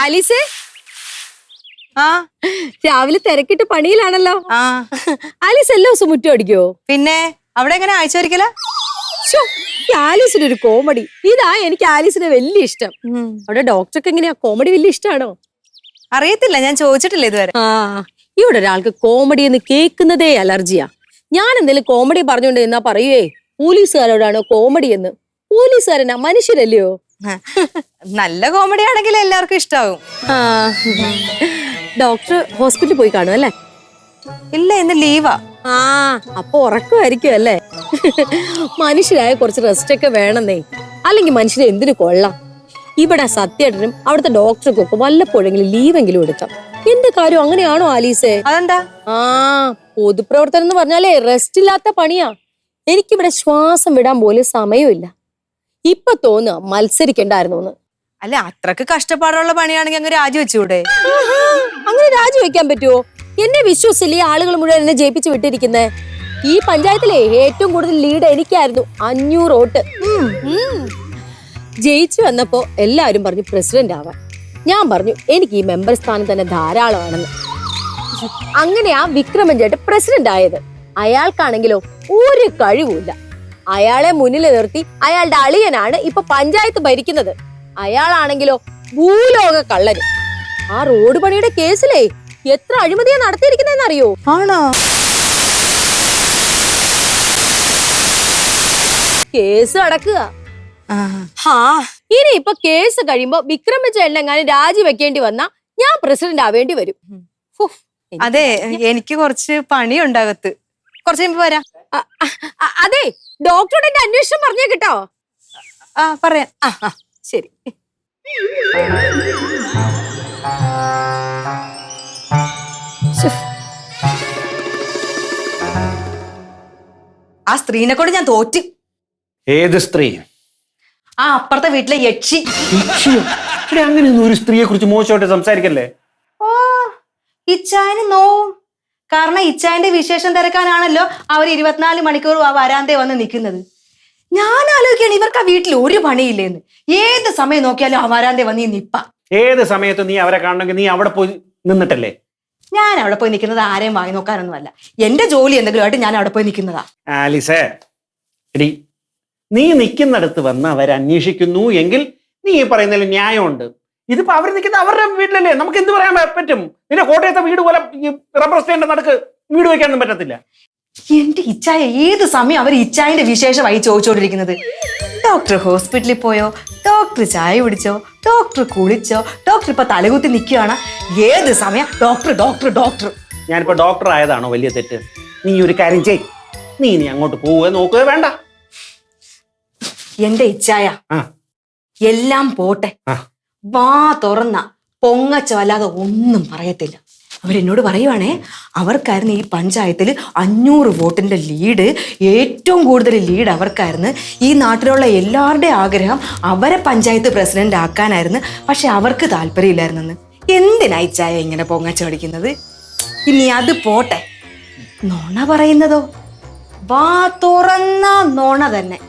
ആലീസേ ആ രാവിലെ തിരക്കിട്ട് പണിയിലാണല്ലോ. ആ ആലീസ് എല്ലാ ദിവസവും മുറ്റം അടിക്കോ? പിന്നെ അവിടെ എങ്ങനെ ആഴ്ച ഒരിക്കല? ആലീസിന് ഒരു കോമഡി ഇതാ. എനിക്ക് ആലീസിനെ വലിയ ഇഷ്ടം. അവിടെ ഡോക്ടർക്ക് എങ്ങനെയാ, കോമഡി വലിയ ഇഷ്ടമാണോ? അറിയത്തില്ല, ഞാൻ ചോദിച്ചിട്ടില്ല ഇതുവരെ. ഇവിടെ ഒരാൾക്ക് കോമഡി എന്ന് കേൾക്കുന്നതേ അലർജിയാ. ഞാൻ എന്തെങ്കിലും കോമഡി പറഞ്ഞുകൊണ്ട് എന്നാ പറയുവേ പോലീസുകാരോടാണോ കോമഡി എന്ന്. പോലീസുകാരനാ, മനുഷ്യരല്ലയോ? നല്ല കോമഡി ആണെങ്കിൽ എല്ലാവർക്കും ഇഷ്ടാവും. ഡോക്ടർ ഹോസ്പിറ്റലിൽ പോയി കാണും അല്ലേ? ഇല്ല, ഇന്ന് ലീവാ. അപ്പൊ ഉറക്കമായിരിക്കും അല്ലേ? മനുഷ്യരായ കുറച്ച് റെസ്റ്റ് ഒക്കെ വേണമെന്നേ, അല്ലെങ്കിൽ മനുഷ്യരെ എന്തിനു കൊള്ളാം. ഇവിടെ സത്യേട്ടനും അവിടുത്തെ ഡോക്ടർക്കും ഒക്കെ വല്ലപ്പോഴെങ്കിലും ലീവെങ്കിലും എടുക്കാം. എന്റെ കാര്യം അങ്ങനെയാണോ ആലീസേ? അതെന്താ? പൊതുപ്രവർത്തനം എന്ന് പറഞ്ഞാലേ റെസ്റ്റ് ഇല്ലാത്ത പണിയാ. എനിക്കിവിടെ ശ്വാസം വിടാൻ പോലും സമയമില്ല. ഇപ്പൊ തോന്നുക മത്സരിക്കണ്ടായിരുന്നു. അല്ല, അത്രക്ക് കഷ്ടപ്പാടുള്ള പണിയാണെങ്കിൽ അങ്ങ് രാജിവെച്ചൂടെ? അങ്ങനെ രാജിവെക്കാൻ പറ്റുമോ? എന്നെ വിശ്വസിച്ചില്ലേ ആളുകൾ മുഴുവൻ എന്നെ ജയിപ്പിച്ച് വിട്ടിരിക്കുന്നേ. ഈ പഞ്ചായത്തിലെ ഏറ്റവും കൂടുതൽ ലീഡ് എനിക്കായിരുന്നു, 500 വോട്ട്. ജയിച്ചു വന്നപ്പോ എല്ലാവരും പറഞ്ഞു പ്രസിഡന്റ് ആവാൻ. ഞാൻ പറഞ്ഞു എനിക്ക് ഈ മെമ്പർ സ്ഥാനം തന്നെ ധാരാളമാണെന്ന്. അങ്ങനെയാ വിക്രമൻ ചേട്ടൻ പ്രസിഡന്റ് ആയത്. അയാൾക്കാണെങ്കിലോ ഒരു കഴിവുമില്ല. അയാളെ മുന്നിൽ നിർത്തി അയാളുടെ അളിയനാണ് ഇപ്പൊ പഞ്ചായത്ത് ഭരിക്കുന്നത്. അയാളാണെങ്കിലോ ഭൂലോക കള്ളന്. ആ റോഡ് പണിയുടെ കേസിലേ എത്ര അഴിമതിയാ നടത്തിയിരിക്കുന്നതെന്ന് അറിയോ? ആണോ? കേസ് അടക്കുക. ഇനി ഇപ്പൊ കേസ് കഴിയുമ്പോ വിക്രമൻ ചേട്ടൻ എങ്ങാനും രാജിവെക്കേണ്ടി വന്നാ ഞാൻ പ്രസിഡന്റ് ആവേണ്ടി വരും. അതെ, എനിക്ക് കുറച്ച് പണിയുണ്ടാകത്ത്. കുറച്ച് കഴിയുമ്പോ വരാം. അതെ, ഡോക്ടറോട് എന്റെ അന്വേഷണം പറഞ്ഞേ കേട്ടോ. പറയാം. ശരി. ആ സ്ത്രീനെ കൊണ്ട് ഞാൻ തോറ്റ്. ഏത് സ്ത്രീ? ആ അപ്പുറത്തെ വീട്ടിലെ യക്ഷി. അങ്ങനെയൊന്നും ഒരു സ്ത്രീയെ കുറിച്ച് മോശമായിട്ട് സംസാരിക്കല്ലേ. ഓ, ഇച്ചായന് നോവും. കാരണം ഇച്ചായന്റെ വിശേഷം തിരക്കാനാണല്ലോ അവർ 24 മണിക്കൂർ ആ വരാന്തേ വന്ന് നിൽക്കുന്നത്. ഞാൻ ആലോചിക്കുകയാണ് ഇവർക്ക് ആ വീട്ടിൽ ഒരു പണിയില്ലേന്ന്. ഏത് സമയം നോക്കിയാലും ആ വരാന്തേ വന്ന് നിപ്പ. ഏത് സമയത്ത് നീ അവരെ കാണണമെങ്കിൽ നീ അവിടെ പോയി നിന്നിട്ടല്ലേ? ഞാൻ അവിടെ പോയി നിൽക്കുന്നത് ആരെയും വാങ്ങി നോക്കാനൊന്നും അല്ല. എന്റെ ജോലി എന്തെങ്കിലും ആയിട്ട് ഞാൻ അവിടെ പോയി നിൽക്കുന്നതാ. ആലിസേ, എടി, നീ നിൽക്കുന്നിടത്ത് വന്ന് അവരന്വേഷിക്കുന്നു എങ്കിൽ നീ പറയുന്നതിൽ ന്യായമുണ്ട്. ഇതിപ്പോ അവർ നിൽക്കുന്ന അവരുടെ വീട്ടിലല്ലേ, നമുക്ക് എന്ത് പറയാൻ പറ്റും? നിന്റെ കോട്ടയത്തെ വീട് പോലെ റബ്ബർ സ്റ്റേന്റെ നടക്ക് വീട് വെക്കാനൊന്നും പറ്റത്തില്ല. എന്റെ ഇച്ചായ ഏത് സമയം അവർ ഇച്ചായന്റെ വിശേഷമായി ചോദിച്ചോണ്ടിരിക്കുന്നത്. ഡോക്ടർ ഹോസ്പിറ്റലിൽ പോയോ, ഡോക്ടർ ചായ കുടിച്ചോ, ഡോക്ടർ കുളിച്ചോ, ഡോക്ടർ ഇപ്പൊ തലകുത്തി നിൽക്കുകയാണ്. ഏത് സമയം ഡോക്ടർ ഡോക്ടർ ഡോക്ടർ. ഞാനിപ്പോ ഡോക്ടർ ആയതാണോ വലിയ തെറ്റ്? നീ ഒരു കാര്യം ചെയ്, നീ അങ്ങോട്ട് പോവുക നോക്കുക വേണ്ട. എന്റെ ഇച്ചായ എല്ലാം പോട്ടെ, വാ തുറന്ന പൊങ്ങച്ചോ അല്ലാതെ ഒന്നും പറയത്തില്ല. അവരെന്നോട് പറയുവാണേ, അവർക്കായിരുന്നു ഈ പഞ്ചായത്തിൽ 500 വോട്ടിന്റെ ലീഡ്, ഏറ്റവും കൂടുതൽ ലീഡ് അവർക്കായിരുന്നു. ഈ നാട്ടിലുള്ള എല്ലാവരുടെയും ആഗ്രഹം അവരെ പഞ്ചായത്ത് പ്രസിഡന്റ് ആക്കാനായിരുന്നു. പക്ഷെ അവർക്ക് താല്പര്യമില്ലായിരുന്നെന്ന്. എന്തിനാ ഇച്ചായ ഇങ്ങനെ പൊങ്ങച്ചോ അടിക്കുന്നത്? ഇനി അത് പോട്ടെ, നോണ പറയുന്നതോ വാ തുറന്ന നോണ തന്നെ.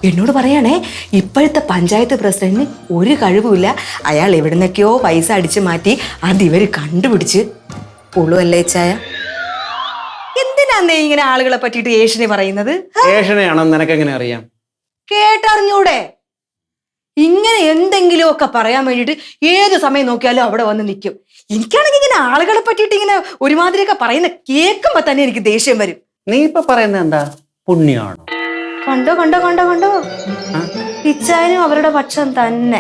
എന്നോട് പറയാണേ, ഇപ്പോഴത്തെ പഞ്ചായത്ത് പ്രസിഡന്റിന് ഒരു കഴിവുമില്ല. അയാൾ എവിടുന്നൊക്കെയോ പൈസ അടിച്ചു മാറ്റി അത് ഇവര് കണ്ടുപിടിച്ച് പുളുവല്ലേ ചായ. എന്തിനാന്നേ ഇങ്ങനെ ആളുകളെ പറ്റിയിട്ട് ഏഷണി പറയുന്നത്? ഏഷണിയാണെന്ന് നിനക്ക് എങ്ങനെ അറിയാം? കേട്ടറിഞ്ഞൂടെ? ഇങ്ങനെ എന്തെങ്കിലുമൊക്കെ പറയാൻ വേണ്ടിയിട്ട് ഏത് സമയം നോക്കിയാലും അവിടെ വന്ന് നിൽക്കും. എനിക്കാണെങ്കിൽ ഇങ്ങനെ ആളുകളെ പറ്റിയിട്ട് ഇങ്ങനെ ഒരുമാതിരിയൊക്കെ പറയുന്ന കേൾക്കുമ്പോ തന്നെ എനിക്ക് ദേഷ്യം വരും. നീ ഇപ്പൊ പറയുന്നത് എന്താ, പുണ്യാണോ? കണ്ടോ കണ്ടോ കണ്ടോ കണ്ടോ, ഇച്ചായനും അവരുടെ പക്ഷം തന്നെ.